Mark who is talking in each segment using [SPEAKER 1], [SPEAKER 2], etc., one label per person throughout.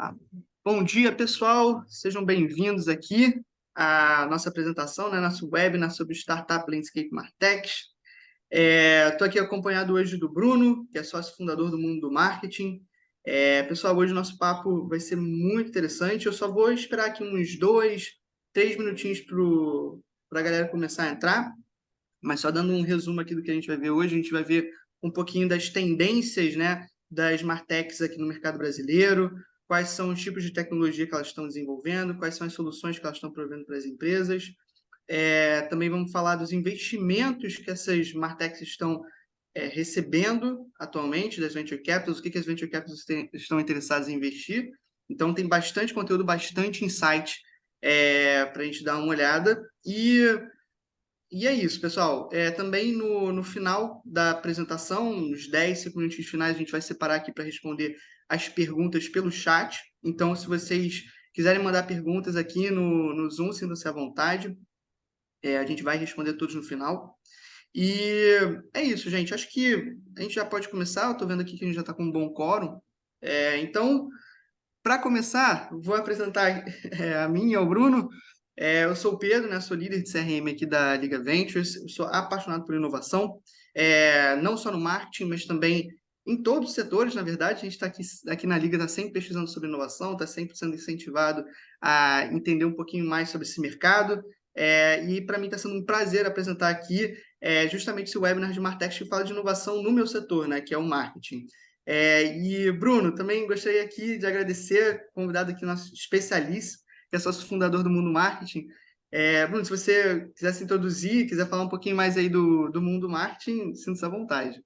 [SPEAKER 1] Ah, Bom dia, pessoal. Sejam bem-vindos aqui à nossa apresentação, né, nosso webinar sobre Startup Landscape Martech. Estou aqui acompanhado hoje do Bruno, que é sócio fundador do Mundo do Marketing. Pessoal, hoje o nosso papo vai ser muito interessante. Eu só vou esperar aqui uns 2, 3 minutinhos para a galera começar a entrar, mas só dando um resumo aqui do que a gente vai ver hoje. A gente vai ver um pouquinho das tendências, né, das Martechs aqui no mercado brasileiro, quais são os tipos de tecnologia que elas estão desenvolvendo, quais são as soluções que elas estão provendo para as empresas. Também vamos falar dos investimentos que essas Martechs estão recebendo atualmente das Venture Capitals, o que as Venture Capitals estão interessadas em investir. Então, tem bastante conteúdo, bastante insight para a gente dar uma olhada. E é isso, pessoal. Também no final da apresentação, nos 5 minutos finais, a gente vai separar aqui para responder as perguntas pelo chat. Então, se vocês quiserem mandar perguntas aqui no Zoom, sintam-se à vontade. A gente vai responder todos no final. E é isso, gente. Acho que a gente já pode começar. Eu estou vendo aqui que a gente já está com um bom quórum. Então, para começar, vou apresentar a mim e ao Bruno. Eu sou o Pedro, né? Sou líder de CRM aqui da Liga Ventures. Eu sou apaixonado por inovação, não só no marketing, mas também em todos os setores, na verdade. A gente está aqui na Liga, está sempre pesquisando sobre inovação, está sempre sendo incentivado a entender um pouquinho mais sobre esse mercado. E para mim está sendo um prazer apresentar aqui justamente esse webinar de Martech que fala de inovação no meu setor, né? Que é o marketing. E, Bruno, também gostaria aqui de agradecer, convidado aqui nosso especialista, que é sócio fundador do Mundo Marketing. Bruno, se você quiser se introduzir, quiser falar um pouquinho mais aí do Mundo Marketing, sinta-se à vontade.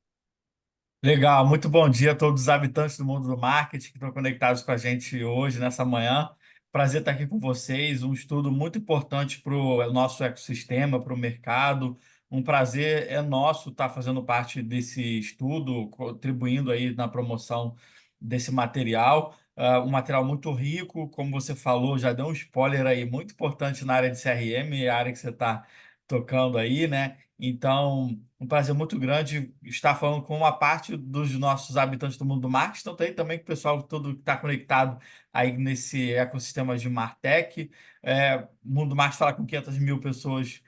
[SPEAKER 2] Legal, muito bom dia a todos os habitantes do mundo do marketing que estão conectados com a gente hoje, nessa manhã. Prazer estar aqui com vocês, um estudo muito importante para o nosso ecossistema, para o mercado. Um prazer é nosso estar fazendo parte desse estudo, contribuindo aí na promoção desse material. Um material muito rico, como você falou, já deu um spoiler aí, muito importante na área de CRM, a área que você está tocando aí, né? Então, um prazer muito grande estar falando com uma parte dos nossos habitantes do mundo do marketing, então tem também com o pessoal todo que está conectado aí nesse ecossistema de Martech. O mundo do marketing fala com 500 mil pessoas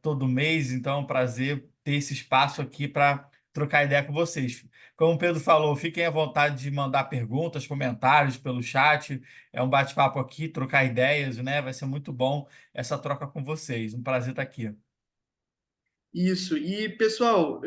[SPEAKER 2] todo mês, então é um prazer ter esse espaço aqui para trocar ideia com vocês. Como o Pedro falou, fiquem à vontade de mandar perguntas, comentários pelo chat. É um bate-papo aqui, trocar ideias, né? Vai ser muito bom essa troca com vocês. Um prazer estar aqui.
[SPEAKER 1] Isso. E, pessoal,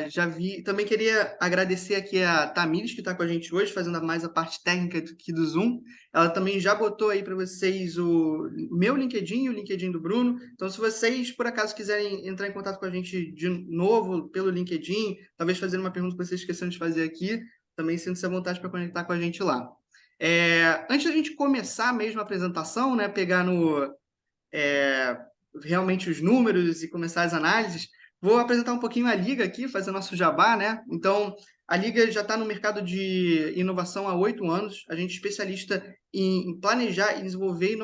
[SPEAKER 1] já vi. Também queria agradecer aqui a Tamires, que está com a gente hoje, fazendo mais a parte técnica aqui do Zoom. Ela também já botou aí para vocês o meu LinkedIn e o LinkedIn do Bruno. Então, se vocês, por acaso, quiserem entrar em contato com a gente de novo pelo LinkedIn, talvez fazer uma pergunta que vocês esqueceram de fazer aqui, também sinta-se à vontade para conectar com a gente lá. Antes da gente começar mesmo a apresentação, né, pegar é, realmente os números e começar as análises, vou apresentar um pouquinho a Liga aqui, fazer nosso jabá, né? Então, a Liga já está no mercado de inovação há 8 anos. A gente é especialista em planejar e desenvolver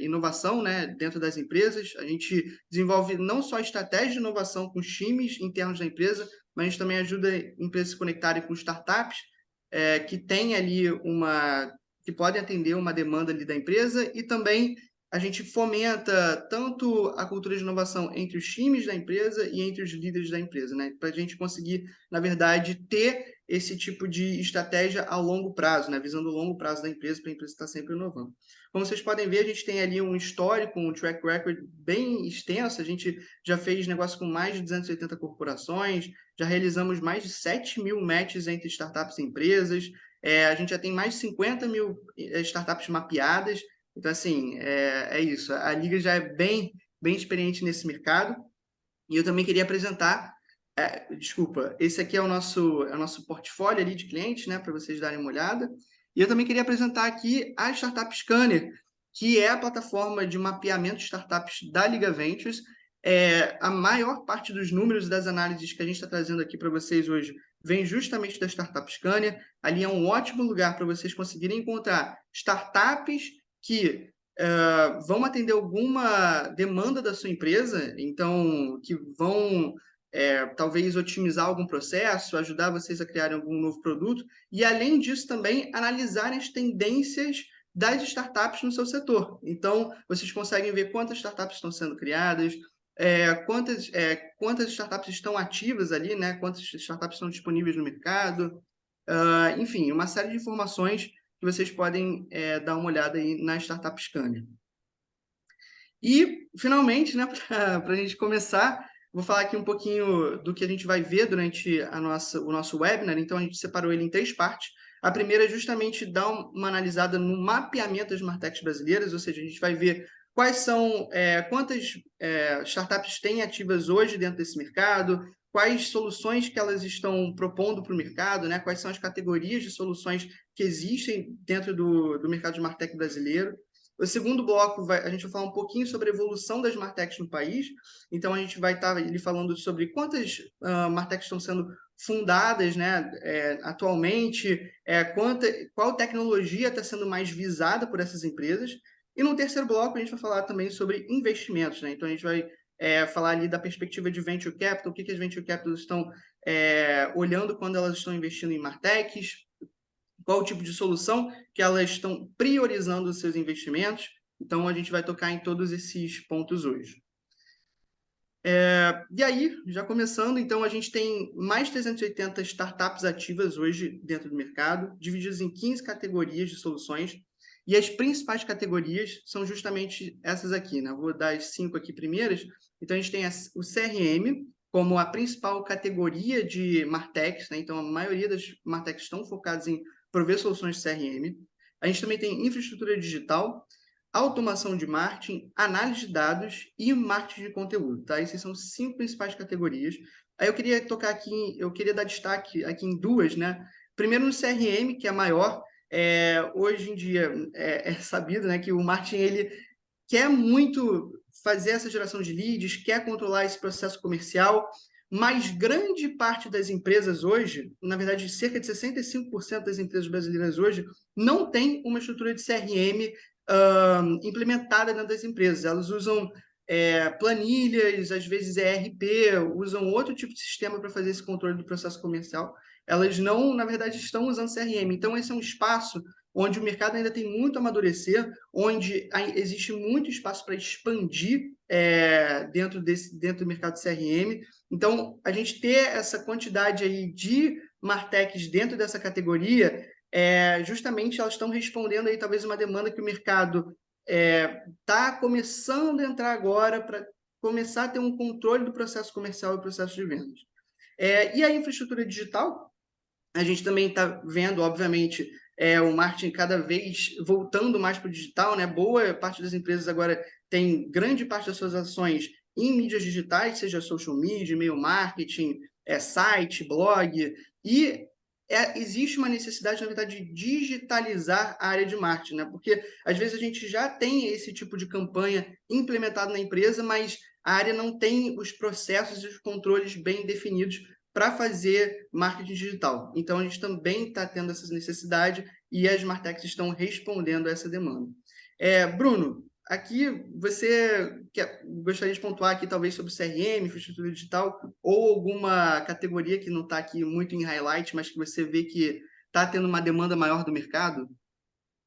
[SPEAKER 1] inovação, né, dentro das empresas. A gente desenvolve não só estratégia de inovação com os times internos da empresa, mas a gente também ajuda empresas a se conectarem com startups que têm ali que podem atender uma demanda ali da empresa e também a gente fomenta tanto a cultura de inovação entre os times da empresa e entre os líderes da empresa, né? Para a gente conseguir, na verdade, ter esse tipo de estratégia a longo prazo, né? Visando o longo prazo da empresa, para a empresa estar sempre inovando. Como vocês podem ver, a gente tem ali um histórico, um track record bem extenso. A gente já fez negócio com mais de 280 corporações, já realizamos mais de 7 mil matches entre startups e empresas. A gente já tem mais de 50 mil startups mapeadas. Então, assim, é isso. A Liga já é bem experiente nesse mercado. E eu também queria apresentar, desculpa, esse aqui é o nosso portfólio ali de clientes, né, para vocês darem uma olhada. E eu também queria apresentar aqui a Startup Scanner, que é a plataforma de mapeamento de startups da Liga Ventures. A maior parte dos números e das análises que a gente está trazendo aqui para vocês hoje vem justamente da Startup Scanner. Ali é um ótimo lugar para vocês conseguirem encontrar startups que vão atender alguma demanda da sua empresa, então, que vão talvez otimizar algum processo, ajudar vocês a criarem algum novo produto, e além disso também analisarem as tendências das startups no seu setor. Então, vocês conseguem ver quantas startups estão sendo criadas, quantas startups estão ativas ali, né? Quantas startups estão disponíveis no mercado, enfim, uma série de informações que vocês podem dar uma olhada aí na Startup Scanner. E, finalmente, né, para a gente começar, vou falar aqui um pouquinho do que a gente vai ver durante o nosso webinar. Então, a gente separou ele em 3 partes. A primeira é justamente dar uma analisada no mapeamento das Martechs brasileiras, ou seja, a gente vai ver quantas startups têm ativas hoje dentro desse mercado, quais soluções que elas estão propondo para o mercado, né? Quais são as categorias de soluções que existem dentro do mercado de Martech brasileiro. O segundo bloco, a gente vai falar um pouquinho sobre a evolução das Martechs no país. Então, a gente vai estar ali falando sobre quantas Martechs estão sendo fundadas, né, atualmente, qual tecnologia está sendo mais visada por essas empresas. E no terceiro bloco, a gente vai falar também sobre investimentos, né? Então, a gente vai falar ali da perspectiva de Venture Capital, o que as Venture Capitals estão olhando quando elas estão investindo em Martechs, qual o tipo de solução que elas estão priorizando os seus investimentos. Então, a gente vai tocar em todos esses pontos hoje. E aí, já começando, então, a gente tem mais de 380 startups ativas hoje dentro do mercado, divididas em 15 categorias de soluções, e as principais categorias são justamente essas aqui, né? Eu vou dar as 5 aqui primeiras. Então, a gente tem o CRM como a principal categoria de Martechs, né? Então, a maioria das Martechs estão focadas em prover soluções de CRM. A gente também tem infraestrutura digital, automação de marketing, análise de dados e marketing de conteúdo, tá? Essas são 5 principais categorias. Aí eu queria tocar aqui, eu queria dar destaque aqui em 2, né? Primeiro no CRM, que é maior. Hoje em dia é sabido, né, que o marketing ele quer muito fazer essa geração de leads, quer controlar esse processo comercial, mas grande parte das empresas hoje, na verdade, cerca de 65% das empresas brasileiras hoje, não tem uma estrutura de CRM implementada dentro das empresas. Elas usam planilhas, às vezes ERP, usam outro tipo de sistema para fazer esse controle do processo comercial. Elas não, na verdade, estão usando CRM. Então, esse é um espaço onde o mercado ainda tem muito a amadurecer, onde existe muito espaço para expandir dentro do mercado de CRM. Então, a gente ter essa quantidade aí de Martechs dentro dessa categoria, justamente elas estão respondendo aí talvez uma demanda que o mercado está começando a entrar agora para começar a ter um controle do processo comercial e processo de vendas. E a infraestrutura digital, a gente também está vendo, obviamente, o marketing cada vez voltando mais para o digital, né? Boa parte das empresas agora tem grande parte das suas ações em mídias digitais, seja social media, e-mail marketing, site, blog, e existe uma necessidade, na verdade, de digitalizar a área de marketing, né? Porque às vezes a gente já tem esse tipo de campanha implementado na empresa, mas a área não tem os processos e os controles bem definidos para fazer marketing digital. Então, a gente também está tendo essa necessidade e as Martechs estão respondendo a essa demanda. Bruno, aqui gostaria de pontuar aqui talvez sobre CRM, infraestrutura digital, ou alguma categoria que não está aqui muito em highlight, mas que você vê que está tendo uma demanda maior do mercado?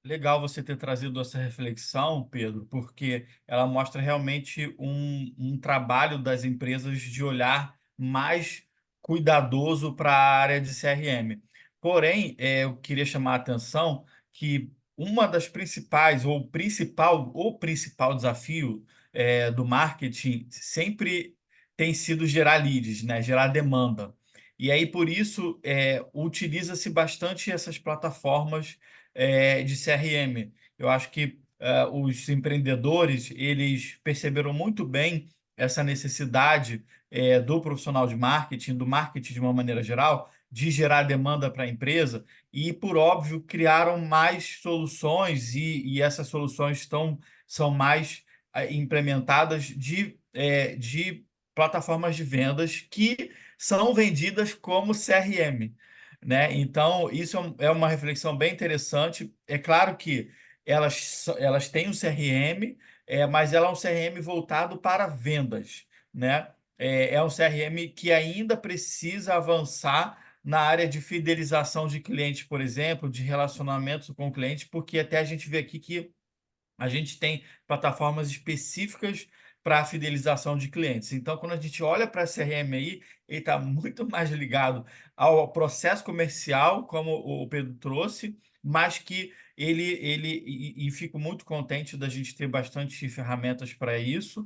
[SPEAKER 2] Legal você ter trazido essa reflexão, Pedro, porque ela mostra realmente um trabalho das empresas de olhar mais cuidadoso para a área de CRM. Porém, eu queria chamar a atenção que uma das principais, ou o principal desafio do marketing sempre tem sido gerar leads, né? Gerar demanda. E aí, por isso, utiliza-se bastante essas plataformas de CRM. Eu acho que os empreendedores eles perceberam muito bem essa necessidade do profissional de marketing, do marketing de uma maneira geral, de gerar demanda para a empresa e, por óbvio, criaram mais soluções e essas soluções são mais implementadas de plataformas de vendas que são vendidas como CRM, né? Então, isso é uma reflexão bem interessante. É claro que elas têm um CRM, mas ela é um CRM voltado para vendas, né? é um CRM que ainda precisa avançar na área de fidelização de clientes, por exemplo, de relacionamentos com o cliente, porque até a gente vê aqui que a gente tem plataformas específicas para a fidelização de clientes. Então, quando a gente olha para a CRM aí, ele está muito mais ligado ao processo comercial, como o Pedro trouxe, mas que e fico muito contente da gente ter bastante ferramentas para isso,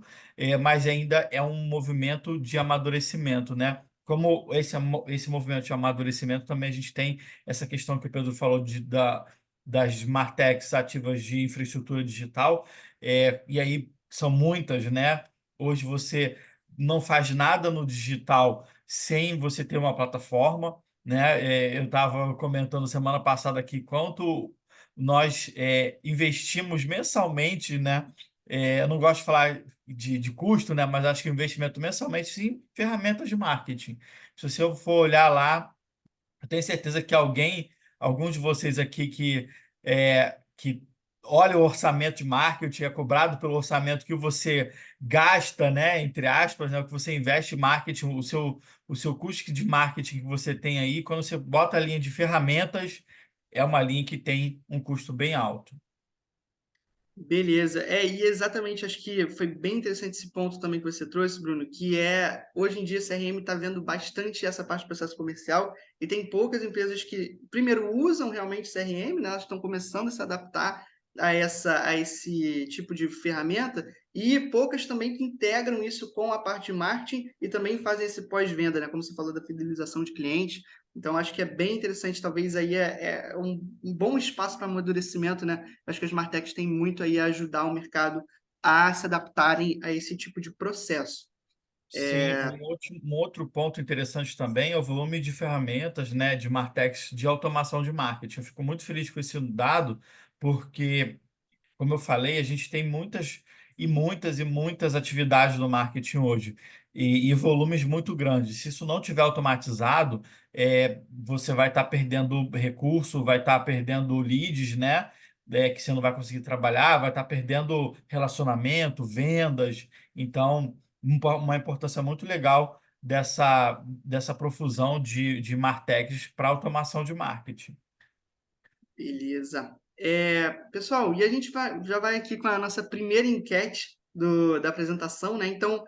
[SPEAKER 2] mas ainda é um movimento de amadurecimento, né? Como esse movimento de amadurecimento, também a gente tem essa questão que o Pedro falou das Martechs ativas de infraestrutura digital, e aí são muitas, né? Hoje você não faz nada no digital sem você ter uma plataforma, né? Eu estava comentando semana passada aqui quanto nós investimos mensalmente, né? Eu não gosto de falar de custo, né? Mas acho que investimento mensalmente em ferramentas de marketing. Se você for olhar lá, eu tenho certeza que alguns de vocês aqui que olha o orçamento de marketing, é cobrado pelo orçamento que você gasta, né, entre aspas, né, o que você investe em marketing, o seu custo de marketing que você tem aí, quando você bota a linha de ferramentas, é uma linha que tem um custo bem alto.
[SPEAKER 1] Beleza. E exatamente, acho que foi bem interessante esse ponto também que você trouxe, Bruno, que hoje em dia, CRM está vendo bastante essa parte do processo comercial e tem poucas empresas que, primeiro, usam realmente CRM, né? Elas estão começando a se adaptar a esse tipo de ferramenta e poucas também que integram isso com a parte de marketing e também fazem esse pós-venda, né? Como você falou da fidelização de clientes. Então, acho que é bem interessante, talvez aí é um bom espaço para amadurecimento, né? Acho que as Martechs têm muito aí a ajudar o mercado a se adaptarem a esse tipo de processo.
[SPEAKER 2] Sim, um outro ponto interessante também é o volume de ferramentas, né, de Martechs de automação de marketing. Eu fico muito feliz com esse dado, porque como eu falei, a gente tem muitas e muitas e muitas atividades no marketing hoje e volumes muito grandes. Se isso não tiver automatizado, você vai estar perdendo recurso, vai estar perdendo leads, né? Que você não vai conseguir trabalhar, vai estar perdendo relacionamento, vendas. Então, uma importância muito legal dessa profusão de Martechs para automação de marketing.
[SPEAKER 1] Beleza. Pessoal, e a gente já vai aqui com a nossa primeira enquete da apresentação, né? Então,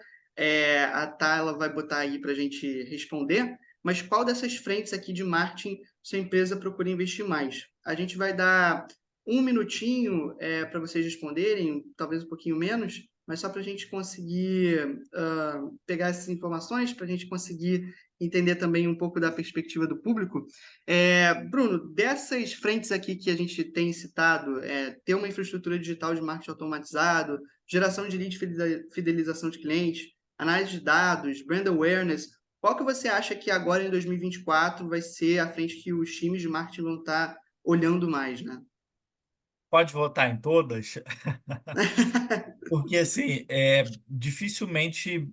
[SPEAKER 1] a Tayla vai botar aí para a gente responder, mas qual dessas frentes aqui de marketing sua empresa procura investir mais? A gente vai dar um minutinho para vocês responderem, talvez um pouquinho menos, mas só para a gente conseguir pegar essas informações, para a gente conseguir entender também um pouco da perspectiva do público. Bruno, dessas frentes aqui que a gente tem citado, ter uma infraestrutura digital de marketing automatizado, geração de lead, fidelização de clientes, análise de dados, brand awareness, qual que você acha que agora em 2024 vai ser a frente que os times de marketing vão estar olhando mais, né?
[SPEAKER 2] Pode votar em todas? Porque, assim, dificilmente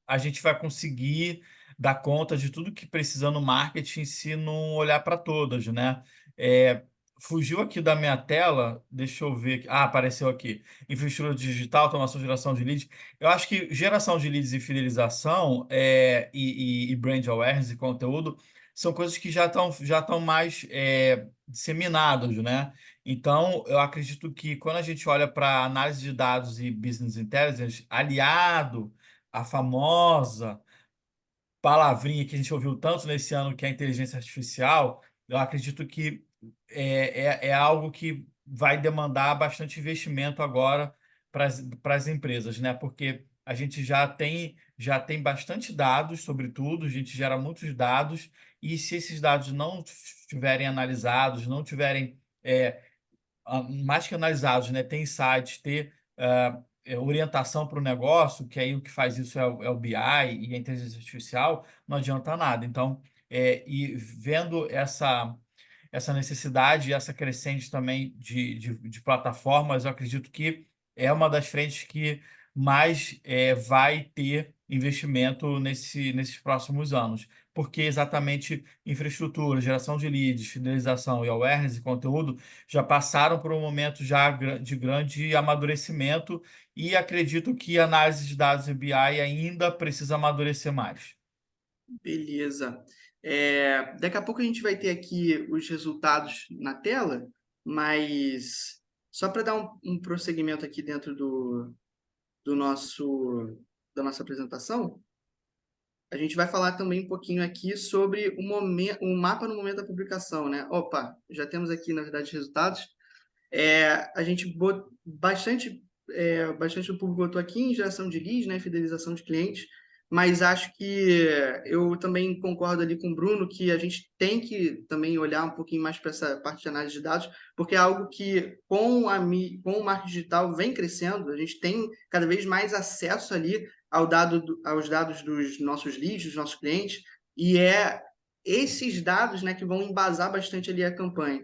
[SPEAKER 2] a gente vai conseguir dar conta de tudo que precisa no marketing se não olhar para todas, né? É, fugiu aqui da minha tela, deixa eu ver. Apareceu aqui. Infraestrutura digital, automação, geração de leads. Eu acho que geração de leads e fidelização e brand awareness e conteúdo são coisas que já estão mais disseminadas, né? Então, eu acredito que quando a gente olha para análise de dados e business intelligence, aliado à famosa palavrinha que a gente ouviu tanto nesse ano, que é a inteligência artificial, eu acredito que é algo que vai demandar bastante investimento agora para as empresas, né? Porque a gente já tem bastante dados sobre tudo, a gente gera muitos dados, e se esses dados não estiverem analisados, não tiverem mais que analisados, né? Ter insights, ter orientação para o negócio, que aí o que faz isso é o BI e a inteligência artificial, não adianta nada. Então, e vendo essa necessidade e essa crescente também de plataformas, eu acredito que é uma das frentes que mais vai ter investimento nesses próximos anos, porque exatamente infraestrutura, geração de leads, fidelização e awareness e conteúdo já passaram por um momento já de grande amadurecimento e acredito que a análise de dados e BI ainda precisa amadurecer mais.
[SPEAKER 1] Beleza. Daqui a pouco a gente vai ter aqui os resultados na tela, mas só para dar um prosseguimento aqui dentro do da nossa apresentação, a gente vai falar também um pouquinho aqui sobre o mapa no momento da publicação, né? Opa, já temos aqui, na verdade, resultados. A gente bastante do público botou aqui em geração de leads, né, fidelização de clientes, mas acho que eu também concordo ali com o Bruno que a gente tem que também olhar um pouquinho mais para essa parte de análise de dados, porque é algo que com o marketing digital vem crescendo, a gente tem cada vez mais acesso ali aos dados dos nossos leads, dos nossos clientes, e é esses dados, né, que vão embasar bastante ali a campanha,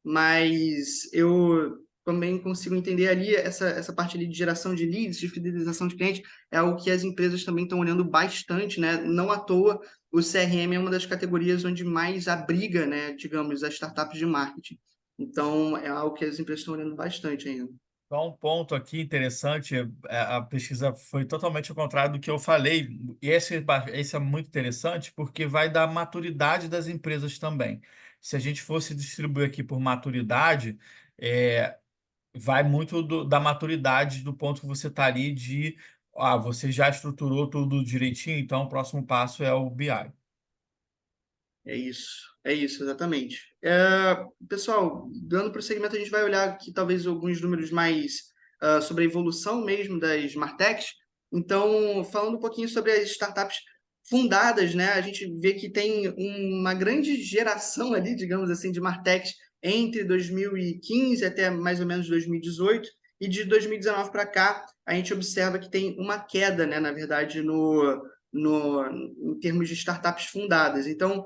[SPEAKER 1] mas eu também consigo entender ali essa parte ali de geração de leads, de fidelização de clientes, é algo que as empresas também estão olhando bastante, né? Não à toa, o CRM é uma das categorias onde mais abriga, né, digamos, as startups de marketing. Então, é algo que as empresas estão olhando bastante ainda.
[SPEAKER 2] Só um ponto aqui interessante, a pesquisa foi totalmente ao contrário do que eu falei, e esse é muito interessante porque vai dar maturidade das empresas também. Se a gente fosse distribuir aqui por maturidade, é, vai muito da maturidade do ponto que você está ali você já estruturou tudo direitinho, então o próximo passo é o BI.
[SPEAKER 1] É isso, exatamente. Pessoal, dando prosseguimento, a gente vai olhar aqui talvez alguns números mais sobre a evolução mesmo das Martechs. Então, falando um pouquinho sobre as startups fundadas, né? A gente vê que tem uma grande geração ali, digamos assim, de Martechs entre 2015 até mais ou menos 2018, e de 2019 para cá, a gente observa que tem uma queda, né, na verdade, em termos de startups fundadas. Então,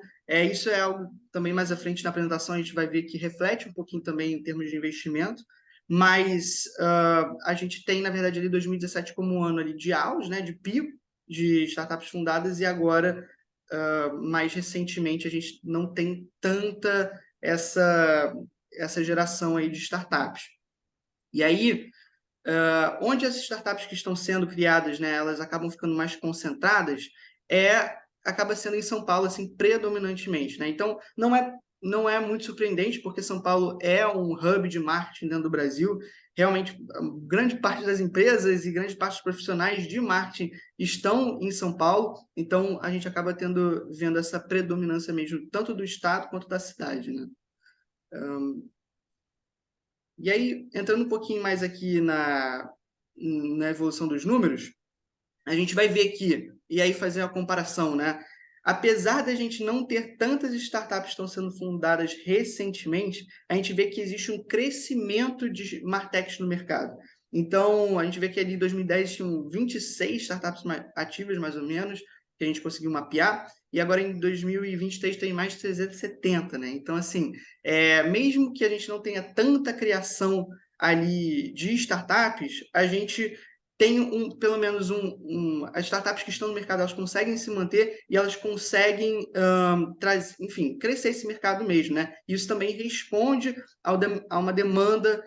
[SPEAKER 1] isso é algo também mais à frente na apresentação, a gente vai ver que reflete um pouquinho também em termos de investimento, mas a gente tem, na verdade, ali 2017 como um ano ali de auge, né, de pico de startups fundadas, e agora, mais recentemente, a gente não tem tanta essa geração aí de startups. E aí, onde as startups que estão sendo criadas, né, elas acabam ficando mais concentradas, acaba sendo em São Paulo, assim, predominantemente, né? Então, não é muito surpreendente, porque São Paulo é um hub de marketing dentro do Brasil. Realmente, grande parte das empresas e grande parte dos profissionais de marketing estão em São Paulo, então a gente acaba vendo essa predominância mesmo, tanto do estado quanto da cidade, né? E aí, entrando um pouquinho mais aqui na evolução dos números, a gente vai ver aqui, e aí fazer uma comparação, né? Apesar da gente não ter tantas startups que estão sendo fundadas recentemente, a gente vê que existe um crescimento de martechs no mercado. Então, a gente vê que ali em 2010 tinham 26 startups ativas, mais ou menos, que a gente conseguiu mapear, e agora em 2023 tem mais de 370, né? Então, assim, mesmo que a gente não tenha tanta criação ali de startups, a gente tem pelo menos as startups que estão no mercado, elas conseguem se manter e elas conseguem enfim, crescer esse mercado mesmo, né? Isso também responde a uma demanda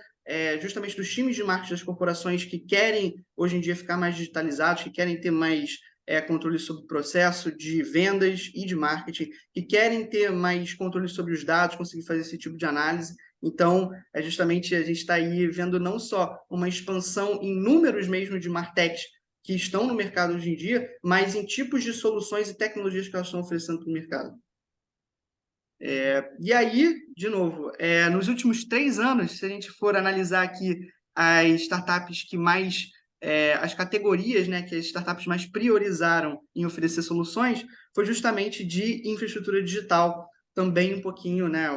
[SPEAKER 1] justamente dos times de marketing das corporações que querem hoje em dia ficar mais digitalizados, que querem ter mais controle sobre o processo de vendas e de marketing, que querem ter mais controle sobre os dados, conseguir fazer esse tipo de análise. Então, justamente a gente está aí vendo não só uma expansão em números mesmo de martechs que estão no mercado hoje em dia, mas em tipos de soluções e tecnologias que elas estão oferecendo para o mercado. E aí, de novo, nos últimos 3 anos, se a gente for analisar aqui as startups que mais, as categorias, né, que as startups mais priorizaram em oferecer soluções, foi justamente de infraestrutura digital. Também um pouquinho, né,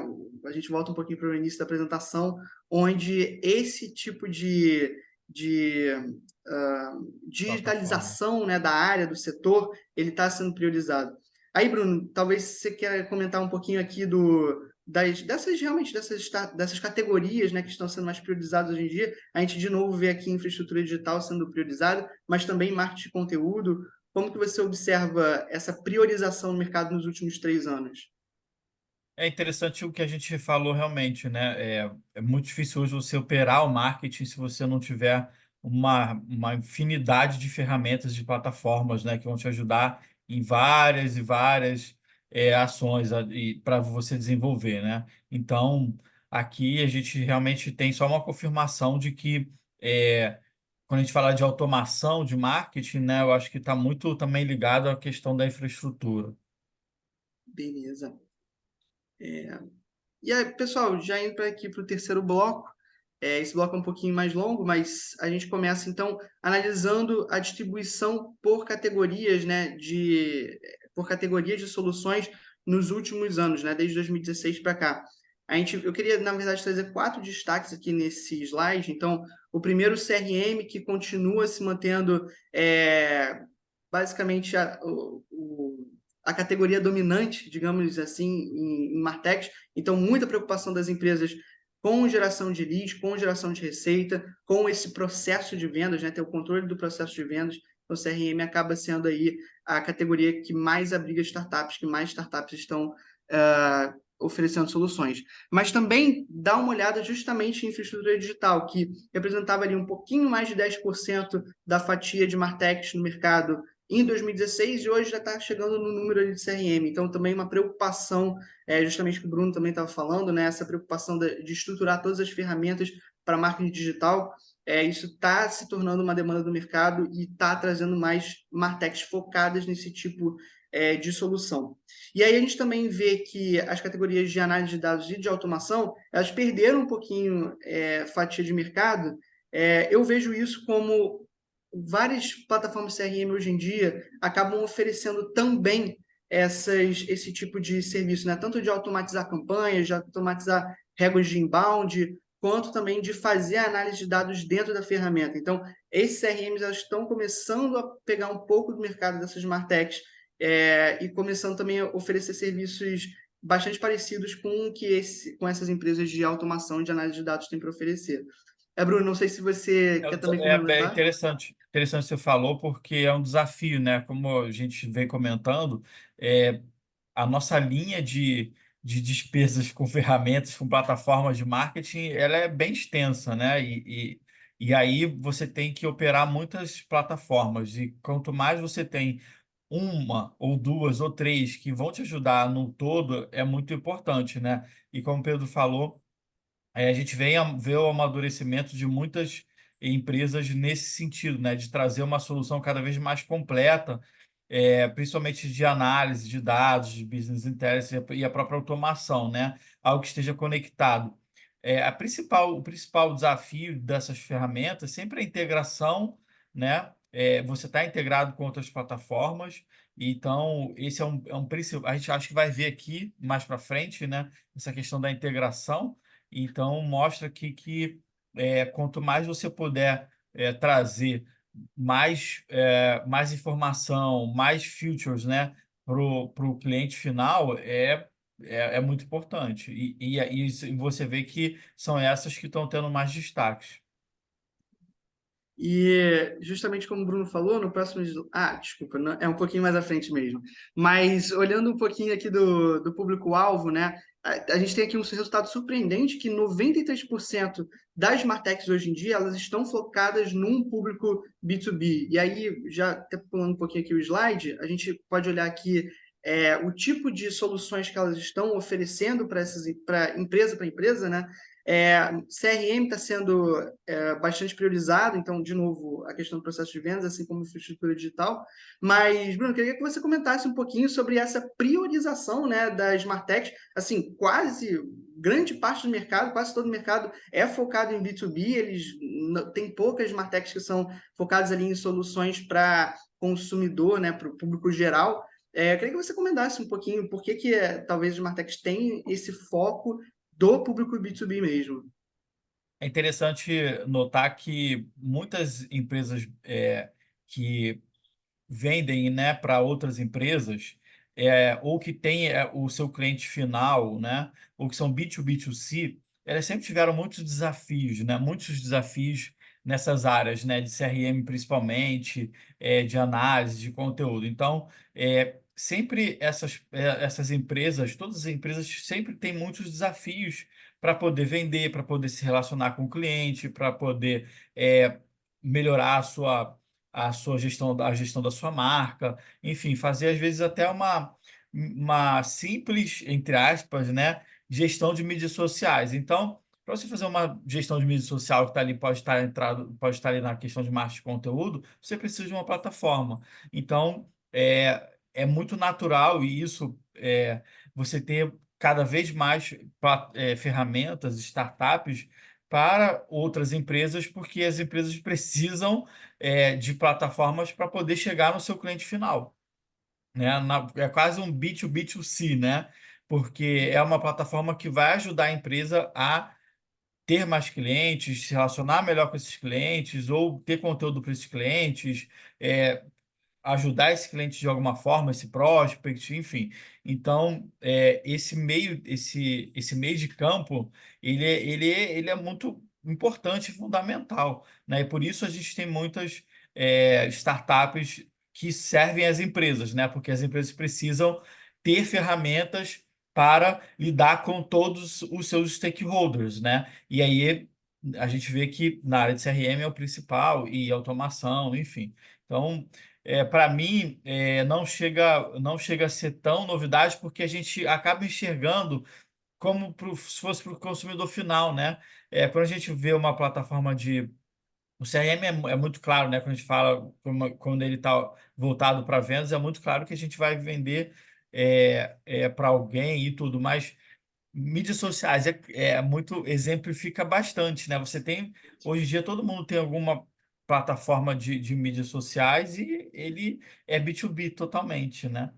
[SPEAKER 1] a gente volta um pouquinho para o início da apresentação, onde esse tipo de
[SPEAKER 2] Plataforma.
[SPEAKER 1] digitalização, né, da área, do setor, ele está sendo priorizado. Aí, Bruno, talvez você queira comentar um pouquinho aqui dessas categorias, né, que estão sendo mais priorizadas hoje em dia. A gente, de novo, vê aqui infraestrutura digital sendo priorizada, mas também marketing de conteúdo. Como que você observa essa priorização no mercado nos últimos 3 anos?
[SPEAKER 2] É interessante o que a gente falou realmente, né? É muito difícil hoje você operar o marketing se você não tiver uma infinidade de ferramentas, de plataformas, né, que vão te ajudar em várias e várias ações para você desenvolver, né? Então, aqui a gente realmente tem só uma confirmação de que quando a gente fala de automação de marketing, né, eu acho que está muito também ligado à questão da infraestrutura.
[SPEAKER 1] Beleza. E aí, pessoal, já indo para aqui para o terceiro bloco, esse bloco é um pouquinho mais longo, mas a gente começa então analisando a distribuição por categorias, né, por categorias de soluções nos últimos anos, né, desde 2016 para cá. Eu queria, na verdade, trazer 4 destaques aqui nesse slide. Então, o primeiro, o CRM, que continua se mantendo basicamente a categoria dominante, digamos assim, em Martech. Então, muita preocupação das empresas com geração de leads, com geração de receita, com esse processo de vendas, né? Ter o controle do processo de vendas. Então, o CRM acaba sendo aí a categoria que mais abriga startups, que mais startups estão oferecendo soluções. Mas também dá uma olhada justamente em infraestrutura digital, que representava ali um pouquinho mais de 10% da fatia de Martechs no mercado em 2016 e hoje já está chegando no número ali de CRM. Então, também uma preocupação, justamente que o Bruno também estava falando, né? Essa preocupação de estruturar todas as ferramentas para marketing digital. Isso está se tornando uma demanda do mercado e está trazendo mais martechs focadas nesse tipo de solução. E aí a gente também vê que as categorias de análise de dados e de automação, elas perderam um pouquinho fatia de mercado. Eu vejo isso como várias plataformas CRM hoje em dia acabam oferecendo também esse tipo de serviço, né? Tanto de automatizar campanhas, de automatizar regras de inbound, quanto também de fazer a análise de dados dentro da ferramenta. Então, esses CRMs elas estão começando a pegar um pouco do mercado dessas Martechs e começando também a oferecer serviços bastante parecidos com o que com essas empresas de automação de análise de dados têm para oferecer. Bruno, não sei se você quer também
[SPEAKER 2] É
[SPEAKER 1] complementar.
[SPEAKER 2] interessante você falou, porque é um desafio, né? Como a gente vem comentando, é, a nossa linha de despesas com ferramentas, com plataformas de marketing, ela é bem extensa, né? E aí você tem que operar muitas plataformas, e quanto mais você tem uma ou duas ou três que vão te ajudar no todo, é muito importante, né? E como o Pedro falou, a gente vê o amadurecimento de muitas empresas nesse sentido, né, de trazer uma solução cada vez mais completa, principalmente de análise de dados, de business intelligence e a própria automação, né, algo que esteja conectado. O principal desafio dessas ferramentas sempre é a integração, né? Você está integrado com outras plataformas, então esse é um princípio. A gente acha que vai ver aqui mais para frente, né? Essa questão da integração. Então, mostra que quanto mais você puder trazer mais informação, mais features, né, para o cliente final, é muito importante. E você vê que são essas que estão tendo mais destaques.
[SPEAKER 1] E justamente como o Bruno falou, no próximo. Desculpa, é um pouquinho mais à frente mesmo. Mas olhando um pouquinho aqui do público-alvo, né? A gente tem aqui um resultado surpreendente que 93% das Martechs hoje em dia elas estão focadas num público B2B. E aí, já até pulando um pouquinho aqui o slide, a gente pode olhar aqui o tipo de soluções que elas estão oferecendo para empresa, né? CRM está sendo bastante priorizado, então, de novo, a questão do processo de vendas, assim como infraestrutura digital. Mas, Bruno, queria que você comentasse um pouquinho sobre essa priorização, né, da Smartech. Assim, quase grande parte do mercado, quase todo o mercado é focado em B2B, tem poucas Smartechs que são focadas ali em soluções para consumidor, né, para o público geral. Eu queria que você comentasse um pouquinho por que talvez as Smartechs têm esse foco do público B2B mesmo.
[SPEAKER 2] É interessante notar que muitas empresas que vendem, né, para outras empresas, ou que têm o seu cliente final, né, ou que são B2B2C, elas sempre tiveram muitos desafios, né, muitos desafios nessas áreas, né, de CRM principalmente, de análise de conteúdo. Então, sempre essas empresas, todas as empresas sempre têm muitos desafios para poder vender, para poder se relacionar com o cliente, para poder melhorar a sua gestão, a gestão da sua marca, enfim, fazer às vezes até uma simples, entre aspas, né, gestão de mídias sociais. Então, para você fazer uma gestão de mídia social que está ali, pode estar ali na questão de marketing de conteúdo, você precisa de uma plataforma. Então, é muito natural e isso você ter cada vez mais ferramentas, startups para outras empresas, porque as empresas precisam de plataformas para poder chegar no seu cliente final, né? É quase um B2B2C, né? Porque é uma plataforma que vai ajudar a empresa a ter mais clientes, se relacionar melhor com esses clientes, ou ter conteúdo para esses clientes, é, ajudar esse cliente de alguma forma, esse prospect, enfim. Então, esse meio de campo, ele é muito importante e fundamental, né? E por isso a gente tem muitas startups que servem às empresas, né? Porque as empresas precisam ter ferramentas para lidar com todos os seus stakeholders, né? E aí a gente vê que na área de CRM é o principal e automação, enfim. Então, para mim, não chega a ser tão novidade, porque a gente acaba enxergando como se fosse para o consumidor final, né? Quando a gente vê uma plataforma de. O CRM é muito claro, né? Quando a gente fala, quando ele está voltado para vendas, é muito claro que a gente vai vender para alguém e tudo, mas mídias sociais muito exemplifica bastante, né? Você tem hoje em dia todo mundo tem alguma plataforma de mídias sociais e ele é B2B totalmente, né?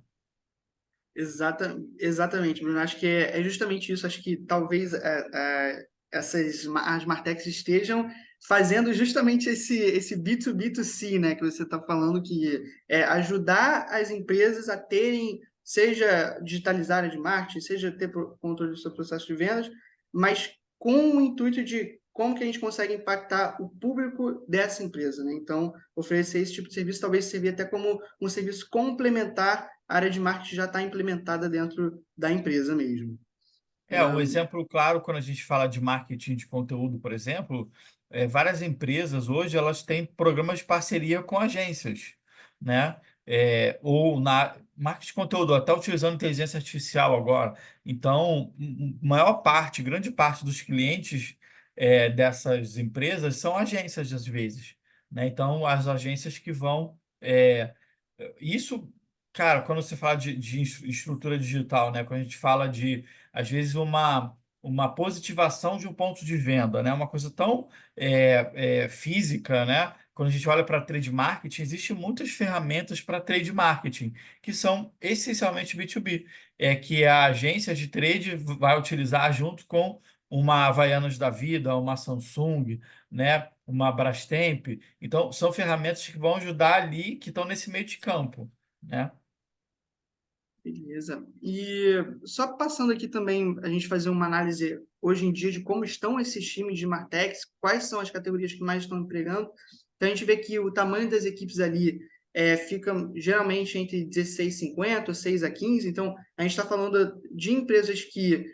[SPEAKER 1] Exatamente, Bruno. Acho que é justamente isso. Acho que talvez as Martechs estejam fazendo justamente esse B2B2C, né, que você está falando, que é ajudar as empresas a terem, seja digitalizar a área de marketing, seja ter controle do seu processo de vendas, mas com o intuito de como que a gente consegue impactar o público dessa empresa, né? Então, oferecer esse tipo de serviço talvez servir até como um serviço complementar. A área de marketing já está implementada dentro da empresa mesmo.
[SPEAKER 2] Um exemplo claro, quando a gente fala de marketing de conteúdo, por exemplo, várias empresas hoje elas têm programas de parceria com agências, né? Ou na marketing de conteúdo, até utilizando inteligência artificial agora. Então, maior parte, grande parte dos clientes dessas empresas são agências, às vezes, né? Então, as agências que vão. Isso, cara, quando você fala de estrutura digital, né? Quando a gente fala de às vezes uma positivação de um ponto de venda, né? Uma coisa tão física, né? Quando a gente olha para trade marketing, existem muitas ferramentas para trade marketing, que são essencialmente B2B, que a agência de trade vai utilizar junto com uma Havaianas da vida, uma Samsung, né? Uma Brastemp. Então, são ferramentas que vão ajudar ali, que estão nesse meio de campo, né?
[SPEAKER 1] Beleza. E só passando aqui também, a gente fazer uma análise hoje em dia de como estão esses times de Martechs, quais são as categorias que mais estão empregando. Então, a gente vê que o tamanho das equipes ali fica geralmente entre 16 e 50, 6 a 15. Então, a gente está falando de empresas que,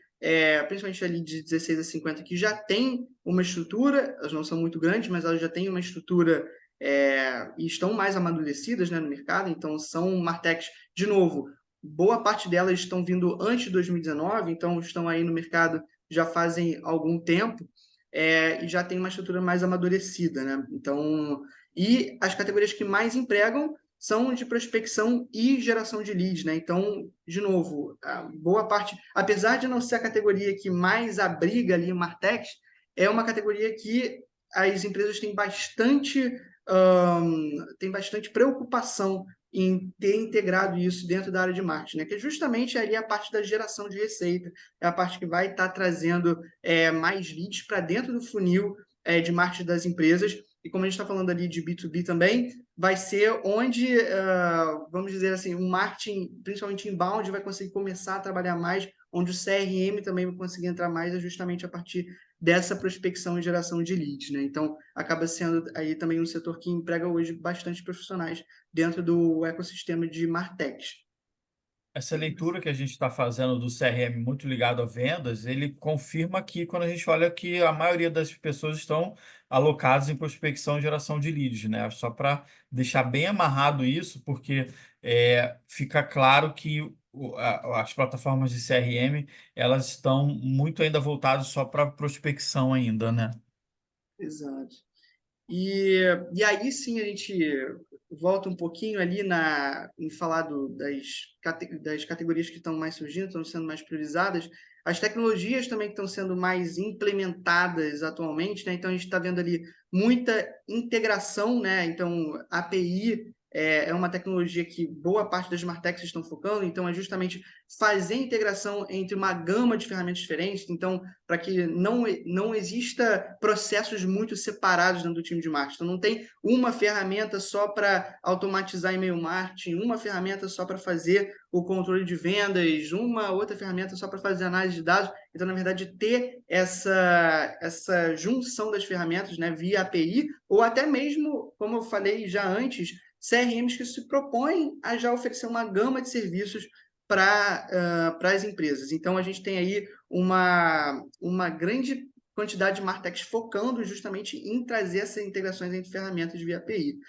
[SPEAKER 1] principalmente ali de 16 a 50, que já têm uma estrutura, elas não são muito grandes, mas elas já têm uma estrutura e estão mais amadurecidas, né, no mercado. Então, são Martechs, de novo, boa parte delas estão vindo antes de 2019, então estão aí no mercado já fazem algum tempo e já tem uma estrutura mais amadurecida, né? Então, e as categorias que mais empregam são de prospecção e geração de leads, né? Então, de novo, a boa parte, apesar de não ser a categoria que mais abriga ali o Martech, é uma categoria que as empresas têm bastante preocupação em ter integrado isso dentro da área de marketing, né? Que justamente ali é a parte da geração de receita, é a parte que vai estar trazendo mais leads para dentro do funil de marketing das empresas. e como a gente está falando ali de B2B também, vai ser onde, vamos dizer assim, o marketing, principalmente inbound, vai conseguir começar a trabalhar mais, onde o CRM também vai conseguir entrar mais, é justamente a partir dessa prospecção e geração de leads, né? Então, acaba sendo aí também um setor que emprega hoje bastante profissionais dentro do ecossistema de Martechs.
[SPEAKER 2] Essa leitura que a gente está fazendo do CRM muito ligado a vendas, ele confirma que quando a gente olha que a maioria das pessoas estão alocadas em prospecção e geração de leads, né? Só para deixar bem amarrado isso, porque fica claro que as plataformas de CRM, elas estão muito ainda voltadas só para prospecção ainda, né?
[SPEAKER 1] Exato. E aí sim a gente volta um pouquinho ali em falar das categorias que estão mais surgindo, estão sendo mais priorizadas, as tecnologias também que estão sendo mais implementadas atualmente, né? Então a gente está vendo ali muita integração, né? Então API é uma tecnologia que boa parte das Martechs estão focando, então é justamente fazer integração entre uma gama de ferramentas diferentes, então para que não exista processos muito separados dentro do time de marketing. Então, não tem uma ferramenta só para automatizar e-mail marketing, uma ferramenta só para fazer o controle de vendas, uma outra ferramenta só para fazer análise de dados. Então, na verdade, ter essa junção das ferramentas, né, via API, ou até mesmo, como eu falei já antes, CRMs que se propõem a já oferecer uma gama de serviços para as empresas. Então, a gente tem aí uma grande quantidade de martechs focando justamente em trazer essas integrações entre ferramentas via API.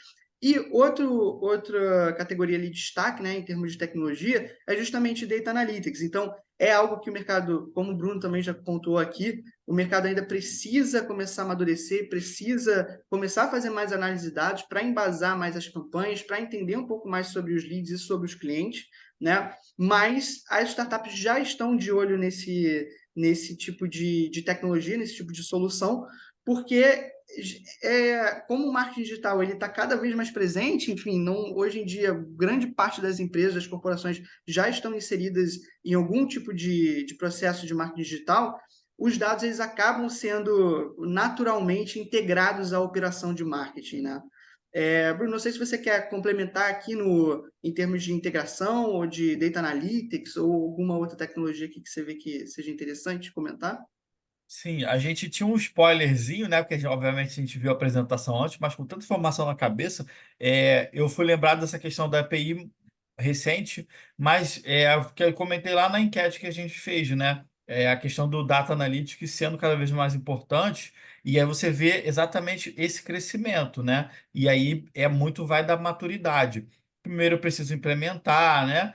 [SPEAKER 1] E outra categoria ali de destaque, né, em termos de tecnologia, é justamente Data Analytics. Então, é algo que o mercado, como o Bruno também já pontuou aqui, o mercado ainda precisa começar a amadurecer, precisa começar a fazer mais análise de dados para embasar mais as campanhas, para entender um pouco mais sobre os leads e sobre os clientes, né? Mas as startups já estão de olho nesse tipo de tecnologia, nesse tipo de solução, porque como o marketing digital ele está cada vez mais presente, enfim, não, hoje em dia grande parte das empresas, das corporações já estão inseridas em algum tipo de processo de marketing digital, os dados eles acabam sendo naturalmente integrados à operação de marketing, né? Bruno, não sei se você quer complementar aqui em termos de integração ou de data analytics ou alguma outra tecnologia aqui que você vê que seja interessante comentar.
[SPEAKER 2] Sim, a gente tinha um spoilerzinho, né? Porque obviamente a gente viu a apresentação antes, mas com tanta informação na cabeça, eu fui lembrado dessa questão da API recente, mas o que eu comentei lá na enquete que a gente fez, né? A questão do Data Analytics sendo cada vez mais importante, e aí você vê exatamente esse crescimento, né? E aí muito vai da maturidade. Primeiro eu preciso implementar, né?